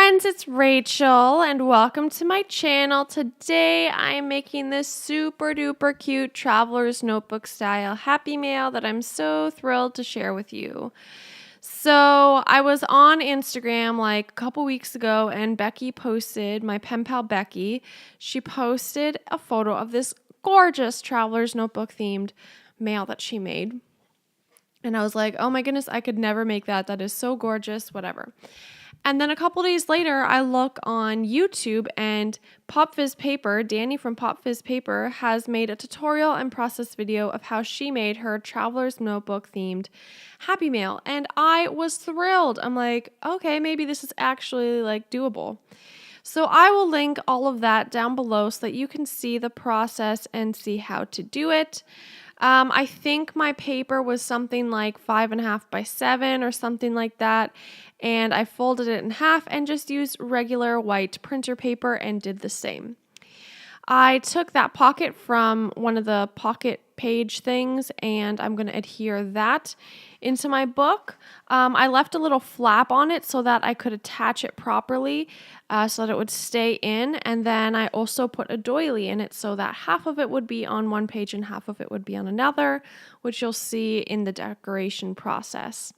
friends, it's Rachel and welcome to my channel. Today I am making this super duper cute traveler's notebook style happy mail that I'm so thrilled to share with you. So I was on Instagram like a couple weeks ago and Becky posted, my pen pal Becky, she posted a photo of this gorgeous traveler's notebook themed mail that she made. And I was like, oh my goodness, I could never make that. That is so gorgeous, whatever. And then a couple days later, I look on YouTube and Pop Fizz Paper, Danny from Pop Fizz Paper, has made a tutorial and process video of how she made her Traveler's Notebook themed Happy Mail. And I was thrilled. I'm like, okay, maybe this is actually like doable. So I will link all of that down below so that you can see the process and see how to do it. I think my paper was something like 5.5 by 7 or something like that. And I folded it in half and just used regular white printer paper and did the same. I took that pocket from one of the pocket page things and I'm going to adhere that into my book. I left a little flap on it so that I could attach it properly so that it would stay in. And then I also put a doily in it so that half of it would be on one page and half of it would be on another, which you'll see in the decoration process.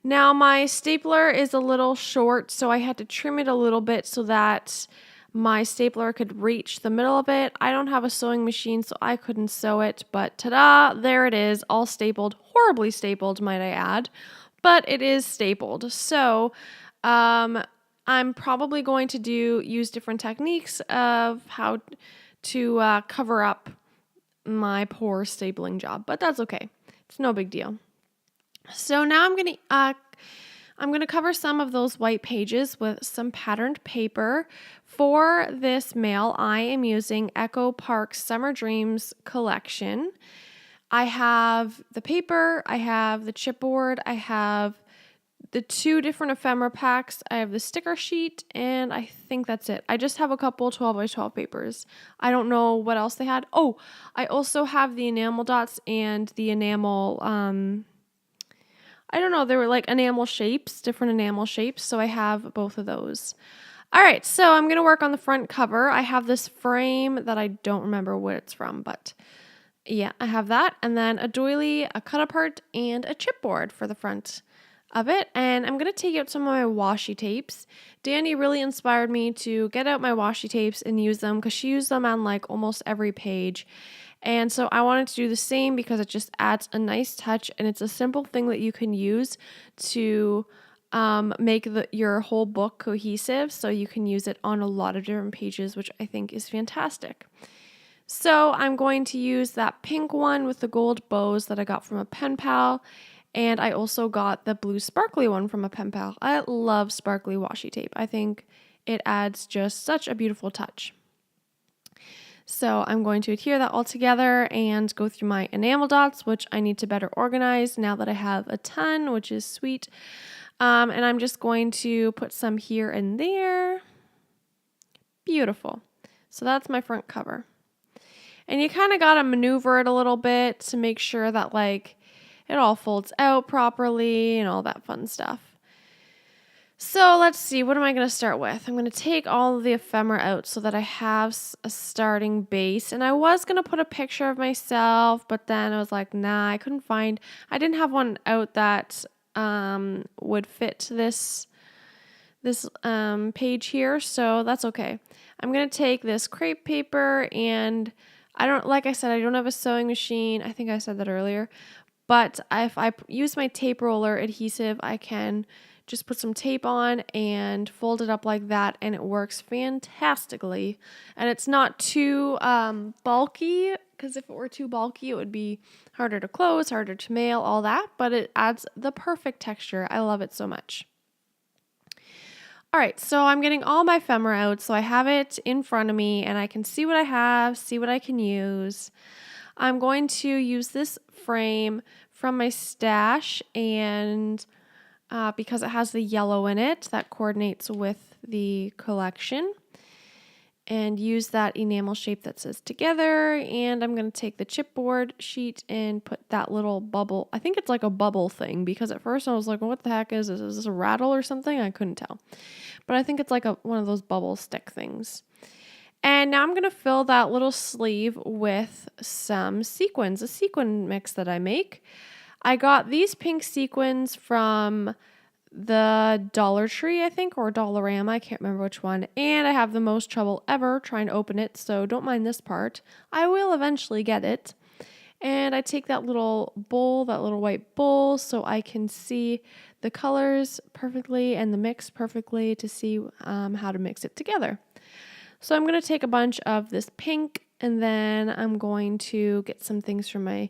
Now my stapler is a little short, so I had to trim it a little bit so that my stapler could reach the middle of it. I don't have a sewing machine, so I couldn't sew it, but ta-da, there it is, all stapled, horribly stapled, might I add, but it is stapled. So I'm probably going to use different techniques of how to cover up my poor stapling job, but that's okay. It's no big deal. So now I'm gonna cover some of those white pages with some patterned paper. For this mail, I am using Echo Park's Summer Dreams collection. I have the paper, I have the chipboard, I have the 2 different ephemera packs, I have the sticker sheet, and I think that's it. I just have a couple 12 by 12 papers. I don't know what else they had. Oh, I also have the enamel dots and the enamel, I don't know, they were like enamel shapes, different enamel shapes, so I have both of those. All right, so I'm going to work on the front cover. I have this frame that I don't remember what it's from, but yeah, I have that. And then a doily, a cut apart, and a chipboard for the front of it. And I'm going to take out some of my washi tapes. Danny really inspired me to get out my washi tapes and use them because she used them on like almost every page. And so I wanted to do the same because it just adds a nice touch and it's a simple thing that you can use to make your whole book cohesive, so you can use it on a lot of different pages, which I think is fantastic. So I'm going to use that pink one with the gold bows that I got from a pen pal, and I also got the blue sparkly one from a pen pal. I love sparkly washi tape. I think it adds just such a beautiful touch. So I'm going to adhere that all together and go through my enamel dots, which I need to better organize now that I have a ton, which is sweet. And I'm just going to put some here and there. Beautiful. So that's my front cover. And you kind of got to maneuver it a little bit to make sure that like it all folds out properly and all that fun stuff. So let's see, what am I going to start with? I'm going to take all of the ephemera out so that I have a starting base. And I was going to put a picture of myself, but then I was like, nah, I didn't have one out that would fit this page here, so that's okay. I'm going to take this crepe paper and like I said, I don't have a sewing machine. I think I said that earlier. But if I use my tape roller adhesive, I can just put some tape on and fold it up like that, and it works fantastically. And it's not too bulky, because if it were too bulky, it would be harder to close, harder to mail, all that. But it adds the perfect texture. I love it so much. All right, so I'm getting all my ephemera out, so I have it in front of me, and I can see what I have, see what I can use. I'm going to use this frame from my stash, and because it has the yellow in it, that coordinates with the collection. And use that enamel shape that says together. And I'm going to take the chipboard sheet and put that little bubble. I think it's like a bubble thing because at first I was like, well, what the heck is this? Is this a rattle or something? I couldn't tell. but I think it's like one of those bubble stick things. And now I'm going to fill that little sleeve with some sequins, a sequin mix that I make. I got these pink sequins from the Dollar Tree, I think, or Dollarama. I can't remember which one. And I have the most trouble ever trying to open it, so don't mind this part. I will eventually get it. And I take that little bowl, that little white bowl, so I can see the colors perfectly and the mix perfectly to see how to mix it together. So I'm going to take a bunch of this pink, and then I'm going to get some things from my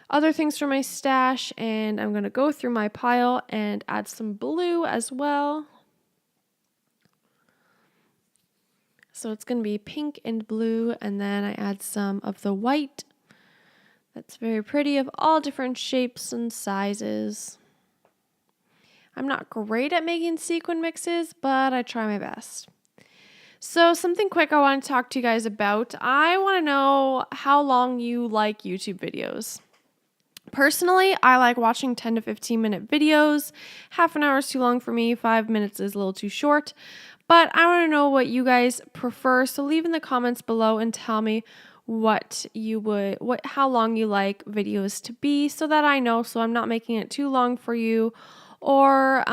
other things from my stash, and I'm going to go through my pile and add some blue as well. So it's going to be pink and blue, and then I add some of the white. That's very pretty, of all different shapes and sizes. I'm not great at making sequin mixes, but I try my best. So something quick I want to talk to you guys about. I want to know how long you like YouTube videos. Personally, I like watching 10 to 15 minute videos. Half an hour is too long for me. 5 minutes is a little too short. But I want to know what you guys prefer. So leave in the comments below and tell me how long you like videos to be, so that I know, so I'm not making it too long for you or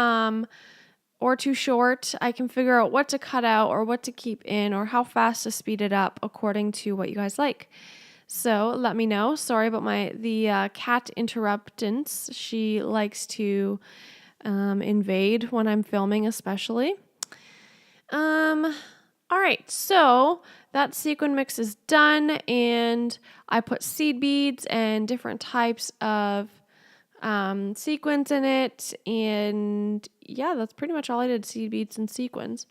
too short. I can figure out what to cut out or what to keep in or how fast to speed it up according to what you guys like. So let me know. Sorry about the cat interruptance. She likes to invade when I'm filming, especially. All right, so that sequin mix is done, and I put seed beads and different types of sequins in it, and yeah, that's pretty much all I did, seed beads and sequins.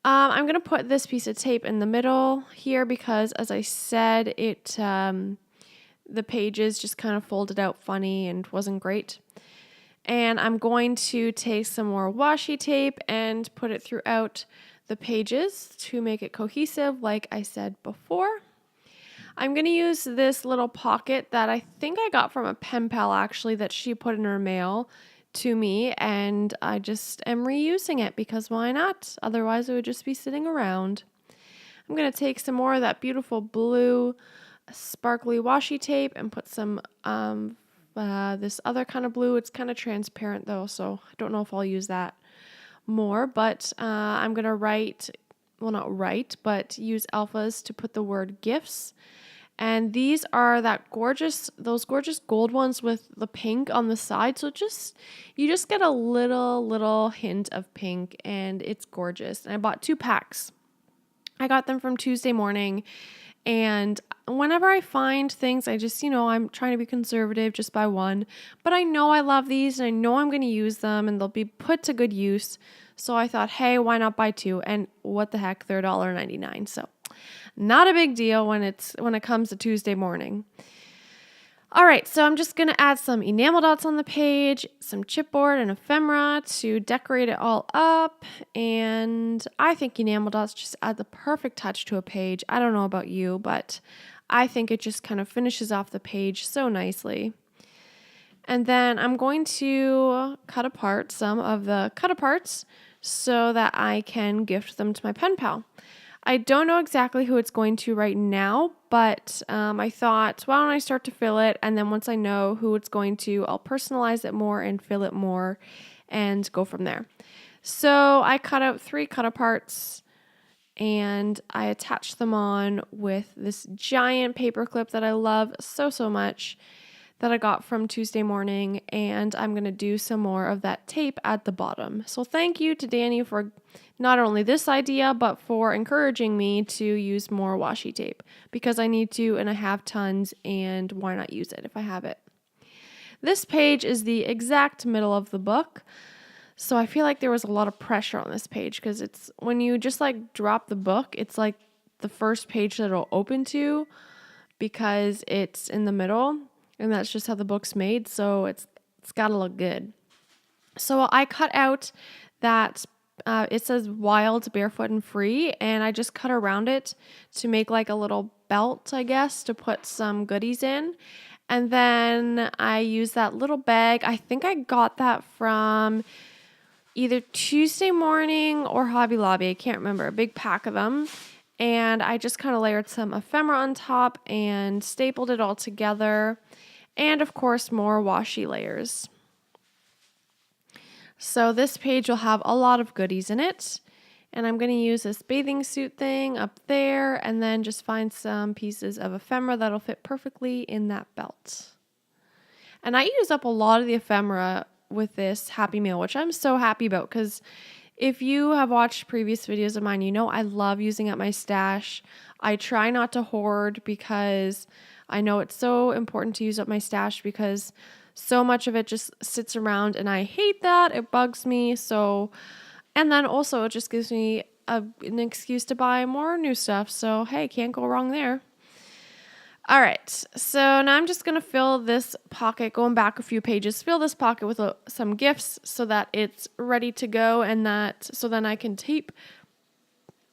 I'm going to put this piece of tape in the middle here because, as I said, the pages just kind of folded out funny and wasn't great. And I'm going to take some more washi tape and put it throughout the pages to make it cohesive, like I said before. I'm going to use this little pocket that I think I got from a pen pal, actually, that she put in her mail to me, and I just am reusing it because why not? Otherwise, it would just be sitting around. I'm going to take some more of that beautiful blue sparkly washi tape and put some this other kind of blue. It's kind of transparent though, so I don't know if I'll use that more, but I'm going to use alphas to put the word gifts. And these are those gorgeous gold ones with the pink on the side. So you just get a little hint of pink, and it's gorgeous. And I bought 2 packs. I got them from Tuesday Morning. And whenever I find things, I just, I'm trying to be conservative, just buy one. But I know I love these, and I know I'm going to use them, and they'll be put to good use. So I thought, hey, why not buy 2? And what the heck, they're $1.99. So not a big deal when it comes to Tuesday Morning. All right, so I'm just going to add some enamel dots on the page, some chipboard and ephemera to decorate it all up. And I think enamel dots just add the perfect touch to a page. I don't know about you, but I think it just kind of finishes off the page so nicely. And then I'm going to cut apart some of the cut-aparts so that I can gift them to my pen pal. I don't know exactly who it's going to right now, but I thought, why don't I start to fill it, and then once I know who it's going to, I'll personalize it more and fill it more and go from there. So I cut out 3 cut-aparts, and I attached them on with this giant paper clip that I love so much that I got from Tuesday Morning, and I'm going to do some more of that tape at the bottom. So thank you to Danny for not only this idea, but for encouraging me to use more washi tape, because I need to and I have tons, and why not use it if I have it. This page is the exact middle of the book, so I feel like there was a lot of pressure on this page because it's when you just like drop the book, it's like the first page that it'll open to because it's in the middle. And that's just how the book's made, so it's got to look good. So I cut out that, it says wild, barefoot, and free, and I just cut around it to make like a little belt, I guess, to put some goodies in. And then I use that little bag. I think I got that from either Tuesday morning or Hobby Lobby. I can't remember. A big pack of them. And I just kind of layered some ephemera on top and stapled it all together. And of course, more washi layers. So this page will have a lot of goodies in it. And I'm going to use this bathing suit thing up there and then just find some pieces of ephemera that'll fit perfectly in that belt. And I use up a lot of the ephemera with this Happy Meal, which I'm so happy about because if you have watched previous videos of mine, you know I love using up my stash. I try not to hoard because I know it's so important to use up my stash because so much of it just sits around and I hate that. It bugs me. And then also it just gives me an excuse to buy more new stuff. So, hey, can't go wrong there. All right, so now I'm just going to fill this pocket, going back a few pages, fill this pocket with some gifts so that it's ready to go and so then I can tape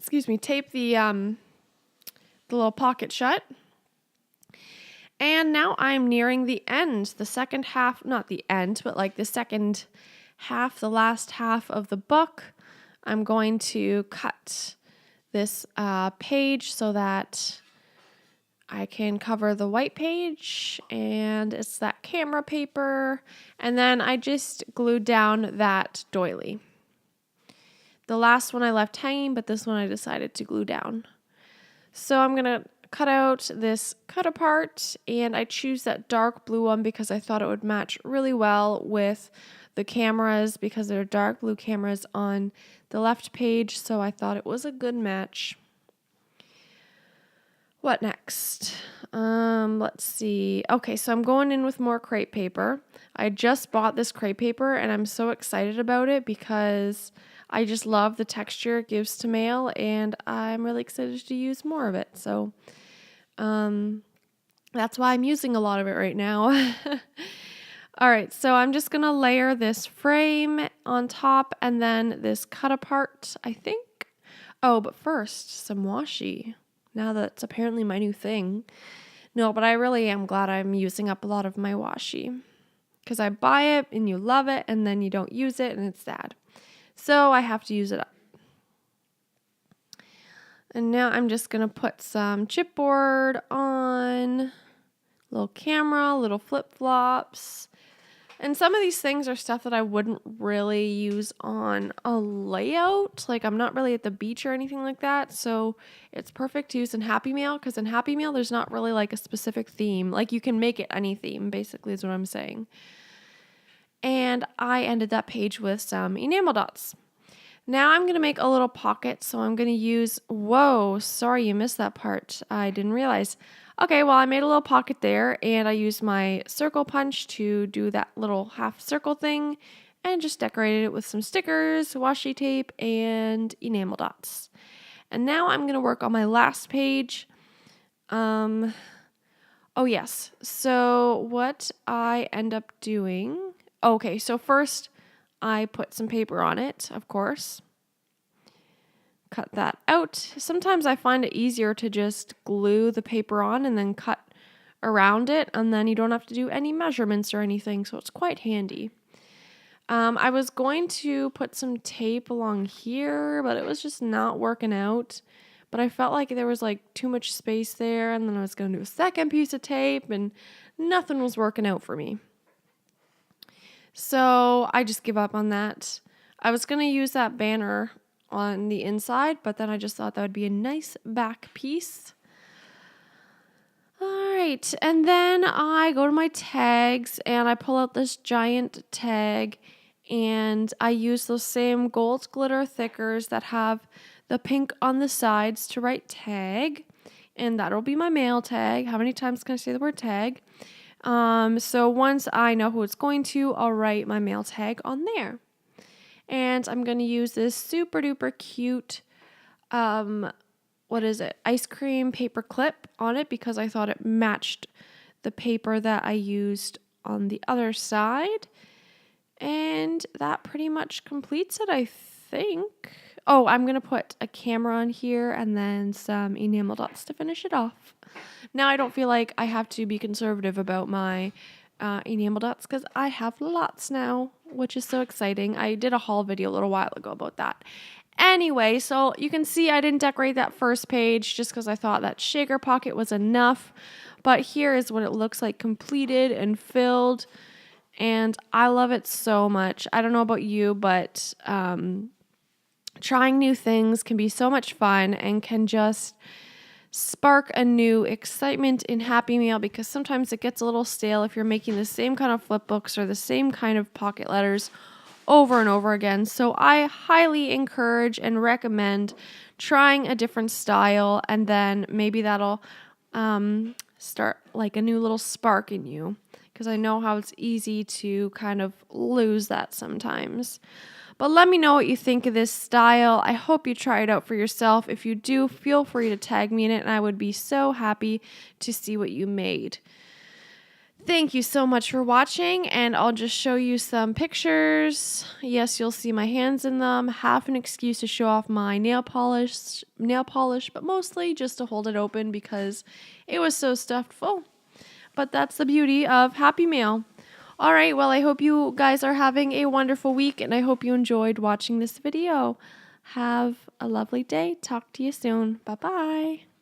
the little pocket shut. And now I'm nearing the end, the second half, not the end, but like the second half, the last half of the book. I'm going to cut this page so that I can cover the white page, and it's that camera paper, and then I just glued down that doily. The last one I left hanging, but this one I decided to glue down. So I'm going to cut out this cut apart, and I choose that dark blue one because I thought it would match really well with the cameras because there are dark blue cameras on the left page, so I thought it was a good match. What next? Let's see. Okay, so I'm going in with more crepe paper. I just bought this crepe paper and I'm so excited about it because I just love the texture it gives to mail and I'm really excited to use more of it. So that's why I'm using a lot of it right now. All right, so I'm just going to layer this frame on top and then this cut apart, I think. Oh, but first, some washi. Now that's apparently my new thing. No, but I really am glad I'm using up a lot of my washi. Because I buy it and you love it and then you don't use it and it's sad. So I have to use it up. And now I'm just going to put some chipboard on. Little camera, little flip-flops. And some of these things are stuff that I wouldn't really use on a layout. Like I'm not really at the beach or anything like that. So it's perfect to use in Happy Meal because in Happy Meal, there's not really like a specific theme. Like you can make it any theme, basically is what I'm saying. And I ended that page with some enamel dots. Now I'm going to make a little pocket. So I'm going to use, whoa, sorry you missed that part. I didn't realize. Okay, well, I made a little pocket there, and I used my circle punch to do that little half circle thing, and just decorated it with some stickers, washi tape, and enamel dots. And now I'm going to work on my last page. Oh, yes. So what I end up doing... Okay, so first I put some paper on it, of course. Cut that out. Sometimes I find it easier to just glue the paper on and then cut around it, and then you don't have to do any measurements or anything, so it's quite handy. I was going to put some tape along here, but it was just not working out. But I felt like there was like too much space there, and then I was going to do a second piece of tape, and nothing was working out for me. So I just give up on that. I was going to use that banner on the inside, but then I just thought that would be a nice back piece. All right, and then I go to my tags and I pull out this giant tag and I use those same gold glitter thickers that have the pink on the sides to write tag, and that'll be my mail tag. How many times can I say the word tag? So once I know who it's going to, I'll write my mail tag on there. And I'm going to use this super duper cute, ice cream paper clip on it because I thought it matched the paper that I used on the other side. And that pretty much completes it, I think. Oh, I'm going to put a camera on here and then some enamel dots to finish it off. Now I don't feel like I have to be conservative about my enamel dots because I have lots now. which is so exciting. I did a haul video a little while ago about that. Anyway, so you can see I didn't decorate that first page just because I thought that shaker pocket was enough. But here is what it looks like completed and filled. And I love it so much. I don't know about you, but trying new things can be so much fun and can just spark a new excitement in Happy Mail, because sometimes it gets a little stale if you're making the same kind of flip books or the same kind of pocket letters over and over again. So I highly encourage and recommend trying a different style, and then maybe that'll start like a new little spark in you, because I know how it's easy to kind of lose that sometimes. But let me know what you think of this style. I hope you try it out for yourself. If you do, feel free to tag me in it, and I would be so happy to see what you made. Thank you so much for watching, and I'll just show you some pictures. Yes, you'll see my hands in them. Half an excuse to show off my nail polish, but mostly just to hold it open because it was so stuffed full. But that's the beauty of Happy Mail. All right, well, I hope you guys are having a wonderful week, and I hope you enjoyed watching this video. Have a lovely day. Talk to you soon. Bye-bye.